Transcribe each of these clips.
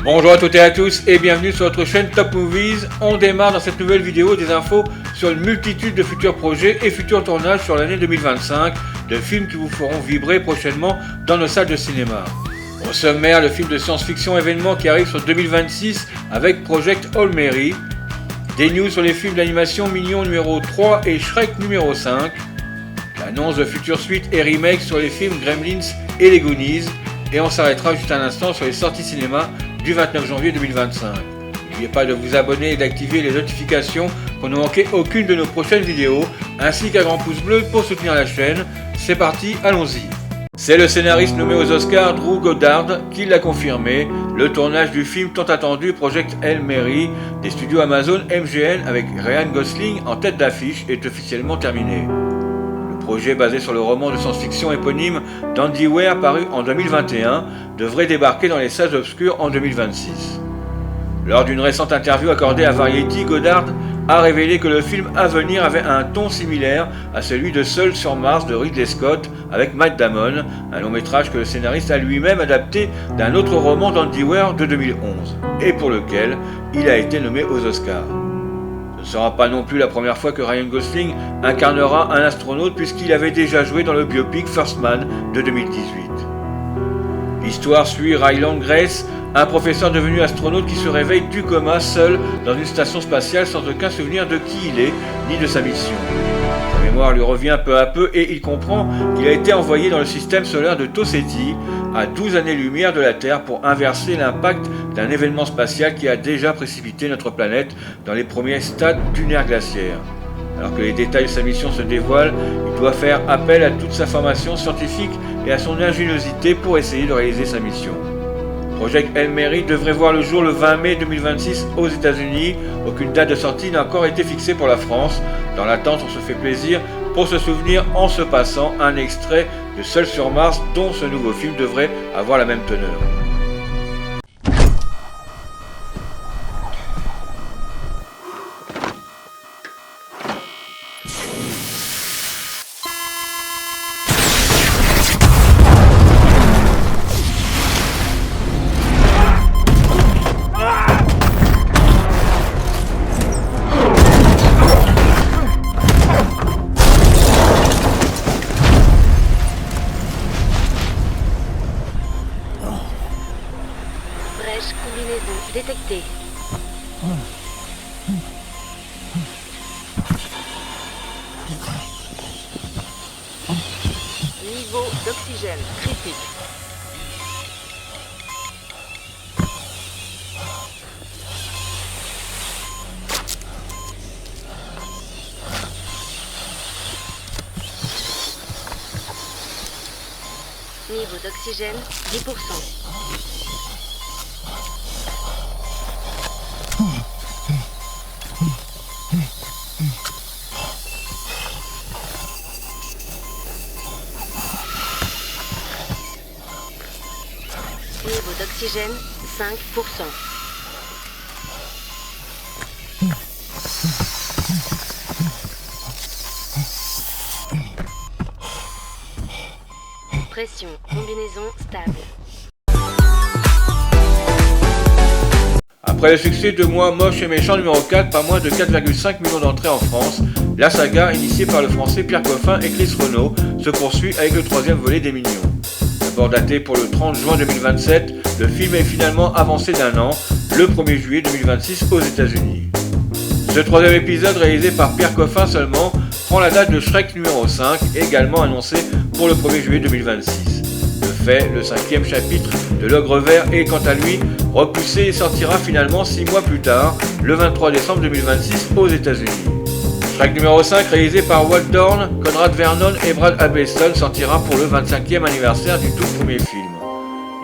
Bonjour à toutes et à tous et bienvenue sur notre chaîne Top Movies. On démarre dans cette nouvelle vidéo des infos sur une multitude de futurs projets et futurs tournages sur l'année 2025, de films qui vous feront vibrer prochainement dans nos salles de cinéma. Au sommaire, le film de science-fiction événement qui arrive sur 2026 avec Project Hail Mary, des news sur les films d'animation Minions numéro 3 et Shrek numéro 5, l'annonce de futures suites et remakes sur les films Gremlins et les Goonies, et on s'arrêtera juste un instant sur les sorties cinéma du 29 janvier 2025. N'oubliez pas de vous abonner et d'activer les notifications pour ne manquer aucune de nos prochaines vidéos, ainsi qu'un grand pouce bleu pour soutenir la chaîne. C'est parti, allons-y. C'est le scénariste nommé aux Oscars Drew Goddard qui l'a confirmé. Le tournage du film tant attendu Project Hail Mary des studios Amazon MGM avec Ryan Gosling en tête d'affiche est officiellement terminé. Le projet basé sur le roman de science-fiction éponyme d'Andy Weir paru en 2021 devrait débarquer dans les salles obscures en 2026. Lors d'une récente interview accordée à Variety, Goddard a révélé que le film à venir avait un ton similaire à celui de Seul sur Mars de Ridley Scott avec Matt Damon, un long métrage que le scénariste a lui-même adapté d'un autre roman d'Andy Weir de 2011 et pour lequel il a été nommé aux Oscars. Ce ne sera pas non plus la première fois que Ryan Gosling incarnera un astronaute puisqu'il avait déjà joué dans le biopic First Man de 2018. L'histoire suit Ryland Grace, un professeur devenu astronaute qui se réveille du coma seul dans une station spatiale sans aucun souvenir de qui il est ni de sa mission. Sa mémoire lui revient peu à peu et il comprend qu'il a été envoyé dans le système solaire de Toseti, à 12 années-lumière de la Terre, pour inverser l'impact d'un événement spatial qui a déjà précipité notre planète dans les premiers stades d'une ère glaciaire. Alors que les détails de sa mission se dévoilent, il doit faire appel à toute sa formation scientifique et à son ingéniosité pour essayer de réaliser sa mission. Project Hail Mary devrait voir le jour le 20 mai 2026 aux États-Unis. Aucune date de sortie n'a encore été fixée pour la France. Dans l'attente, on se fait plaisir pour se souvenir en se passant un extrait de Seul sur Mars dont ce nouveau film devrait avoir la même teneur. Combinaison détectée. Niveau d'oxygène critique. Niveau d'oxygène 10%. Niveau d'oxygène 5%. Pression combinaison stable. Après le succès de Moi Moche et Méchant numéro 4, pas moins de 4,5 millions d'entrées en France, la saga, initiée par le français Pierre Coffin et Chris Renaud, se poursuit avec le troisième volet des Minions. D'abord daté pour le 30 juin 2027, le film est finalement avancé d'un an, le 1er juillet 2026 aux États-Unis. Ce troisième épisode, réalisé par Pierre Coffin seulement, prend la date de Shrek numéro 5, également annoncé pour le 1er juillet 2026. De fait, le cinquième chapitre de L'Ogre Vert est quant à lui repoussé et sortira finalement 6 mois plus tard, le 23 décembre 2026 aux États-Unis. Shrek numéro 5, réalisé par Walt Dorn, Conrad Vernon et Brad Abelston, sortira pour le 25e anniversaire du tout premier film.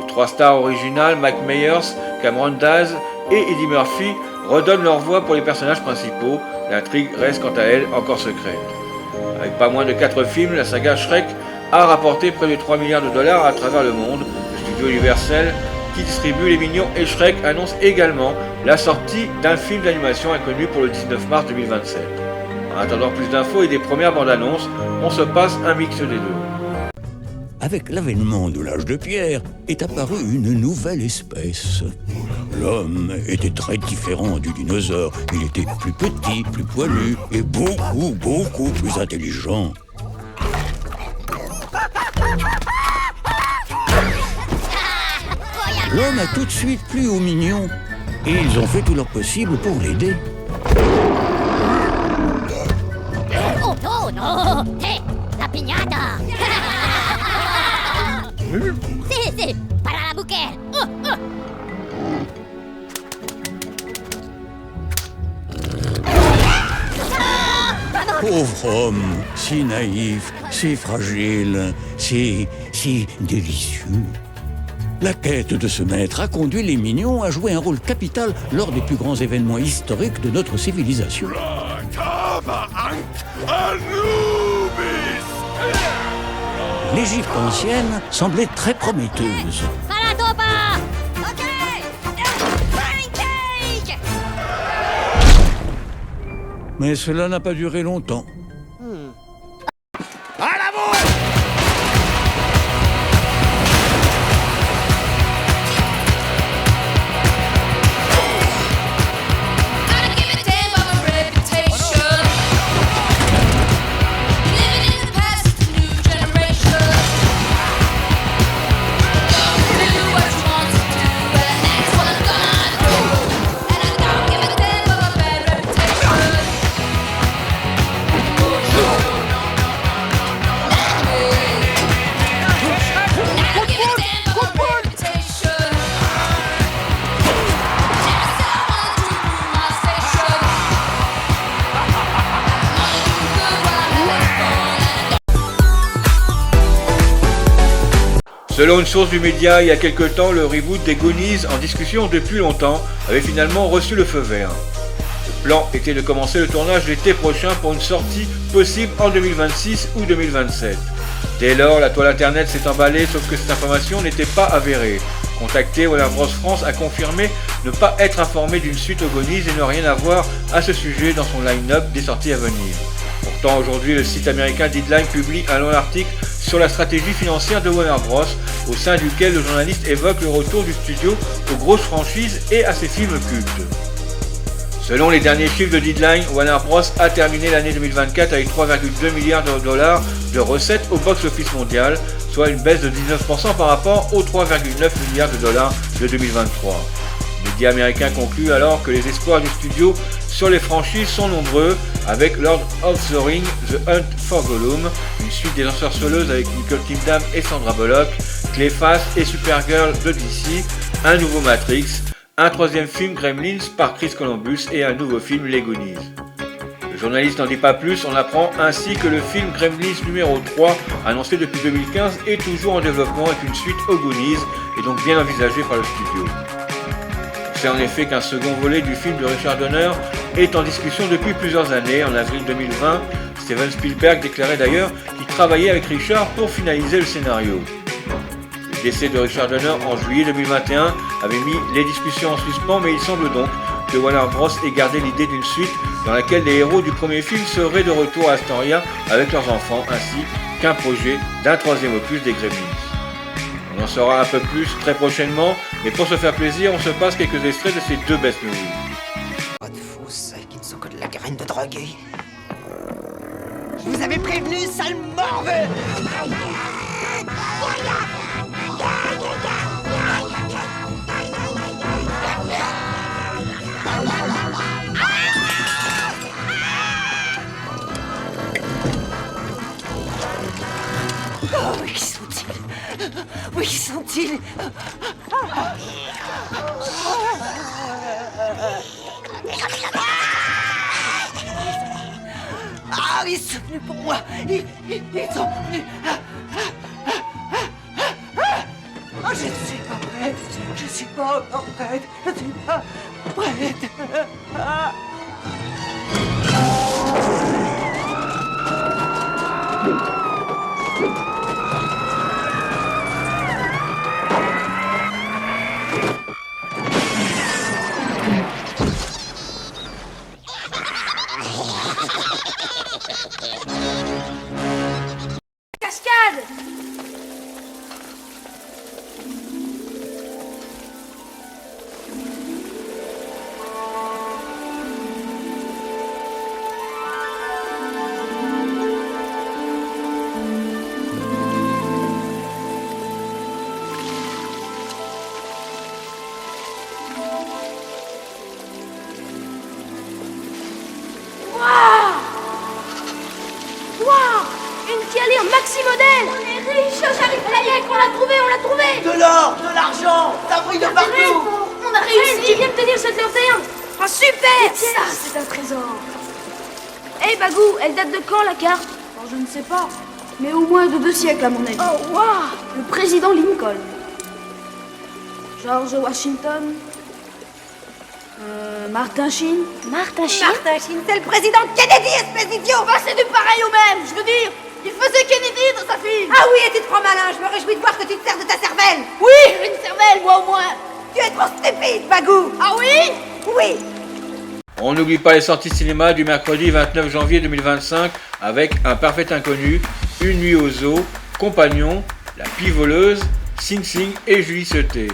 Les trois stars originales, Mike Myers, Cameron Diaz et Eddie Murphy, redonnent leur voix pour les personnages principaux. L'intrigue reste quant à elle encore secrète. Avec pas moins de 4 films, la saga Shrek a rapporté près de 3 milliards de dollars à travers le monde. Le studio Universal, qui distribue les Minions et Shrek, annonce également la sortie d'un film d'animation inconnu pour le 19 mars 2027. En attendant plus d'infos et des premières bandes annonces, on se passe un mix des deux. avec l'avènement de l'âge de pierre, est apparue une nouvelle espèce. L'homme était très différent du dinosaure. Il était plus petit, plus poilu et beaucoup plus intelligent. L'homme a tout de suite plu aux mignons et ils ont fait tout leur possible pour l'aider. Oh no, no! Hey, la piñata! Sí, para la mujer! Pauvre homme, si naïf, si fragile, si délicieux. La quête de ce maître a conduit les mignons à jouer un rôle capital lors des plus grands événements historiques de notre civilisation. L'Égypte ancienne semblait très prometteuse. Salatopa! Ok! Pancake! Mais cela n'a pas duré longtemps. Selon une source du média, il y a quelque temps, le reboot des Goonies, en discussion depuis longtemps, avait finalement reçu le feu vert. Le plan était de commencer le tournage l'été prochain pour une sortie possible en 2026 ou 2027. Dès lors, la toile internet s'est emballée, sauf que cette information n'était pas avérée. Contacté, Warner Bros. France a confirmé ne pas être informé d'une suite aux Goonies et ne rien avoir à ce sujet dans son line-up des sorties à venir. Pourtant, aujourd'hui, le site américain Deadline publie un long article sur la stratégie financière de Warner Bros, au sein duquel le journaliste évoque le retour du studio aux grosses franchises et à ses films cultes. Selon les derniers chiffres de Deadline, Warner Bros a terminé l'année 2024 avec 3,2 milliards de dollars de recettes au box-office mondial, soit une baisse de 19% par rapport aux 3,9 milliards de dollars de 2023. Le média américain conclut alors que les espoirs du studio sur les franchises sont nombreux, avec Lord of the Rings, The Hunt for Gollum, une suite des ensorceleuses avec Nicole Kidman et Sandra Bullock, Clayface et Supergirl de DC, un nouveau Matrix, un troisième film Gremlins par Chris Columbus et un nouveau film Les Goonies. Le journaliste n'en dit pas plus, on apprend ainsi que le film Gremlins numéro 3, annoncé depuis 2015, est toujours en développement avec une suite aux Goonies et donc bien envisagé par le studio. C'est en effet qu'un second volet du film de Richard Donner est en discussion depuis plusieurs années. En avril 2020, Steven Spielberg déclarait d'ailleurs qu'il travaillait avec Richard pour finaliser le scénario. Le décès de Richard Donner en juillet 2021 avait mis les discussions en suspens, mais il semble donc que Warner Bros ait gardé l'idée d'une suite dans laquelle les héros du premier film seraient de retour à Astoria avec leurs enfants, ainsi qu'un projet d'un troisième opus des Gremlins. On en saura un peu plus très prochainement, mais pour se faire plaisir, on se passe quelques extraits de ces deux best movies. Pas de fous, celles qui ne sont que de la graine de drogué. Je vous avais prévenu, sale morveux! Oh, qui sont-ils? Oui, qui sont-ils? Ah, ils sont venus pour moi. Ils sont venus. Ah, je ne suis pas prête. Je suis pas encore prête. Je ne suis pas prête. Ah. Cascade! maxi modèle. On est riches, j'arrive à la on l'a trouvé, on l'a trouvé. De l'or, de l'argent, ça brille de partout. On a réussi. Tu viens de tenir cette lanterne. Ah super. Ça, c'est un trésor. Hey Bagou, elle date de quand la carte? Alors, je ne sais pas, mais au moins de 2 siècles à mon avis. Oh waouh. Le président Lincoln. George Washington. Martin Sheen. Martin Sheen. Martin Sheen, c'est le président Kennedy, espèce d'idiot. Bah, c'est du pareil au même, je veux dire. Il faisait Kennedy dans sa film. Ah oui, et tu te prends malin, je me réjouis de voir que tu te sers de ta cervelle. Oui, une cervelle, moi au moins. Tu es trop stupide, Bagou. Ah oui? Oui. On n'oublie pas les sorties cinéma du mercredi 29 janvier 2025 avec Un parfait inconnu, Une nuit au zoo, Compagnon, La pivoleuse, Sing Sing et Julie Sauté.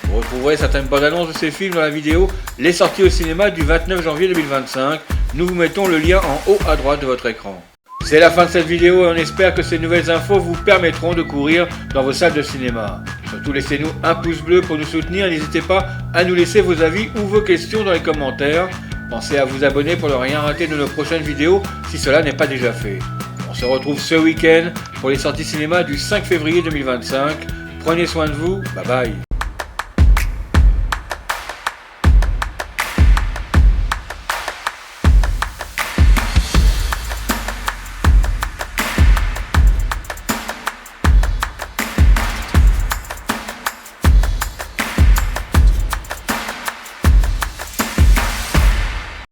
Vous retrouverez certaines bandes annonces de ces films dans la vidéo Les sorties au cinéma du 29 janvier 2025. Nous vous mettons le lien en haut à droite de votre écran. C'est la fin de cette vidéo et on espère que ces nouvelles infos vous permettront de courir dans vos salles de cinéma. Surtout laissez-nous un pouce bleu pour nous soutenir, n'hésitez pas à nous laisser vos avis ou vos questions dans les commentaires. Pensez à vous abonner pour ne rien rater de nos prochaines vidéos si cela n'est pas déjà fait. On se retrouve ce week-end pour les sorties cinéma du 5 février 2025. Prenez soin de vous, bye bye.